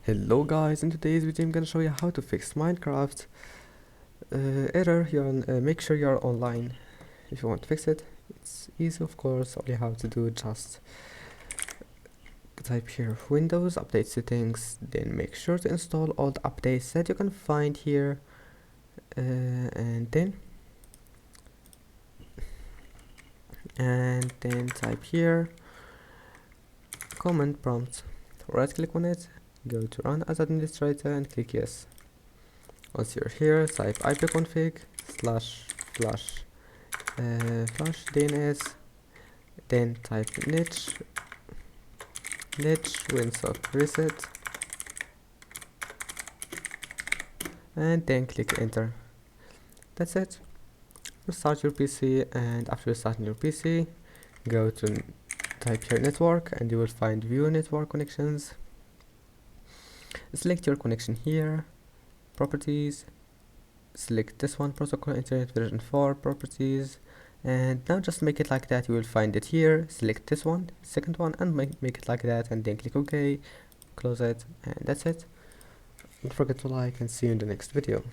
Hello guys, in today's video I'm gonna show you how to fix Minecraft error here on make sure you're online. If you want to fix it, it's easy, of course. All you have to do, just type here Windows update settings, then make sure to install all the updates that you can find here, and then type here command prompt, right click on it, go to run as administrator and click yes. Once you're here, type ipconfig /flush DNS, then type niche winsock reset, and then click enter. That's it. Restart your PC, and after restarting your PC, go to type here network, and you will find view network connections. Select your connection here, properties, select this one, protocol internet version 4 properties, and now just make it like that. You will find it here. Select this one, second one, and make it like that, and then click OK, close it, and that's it. Don't forget to like, and see you in the next video.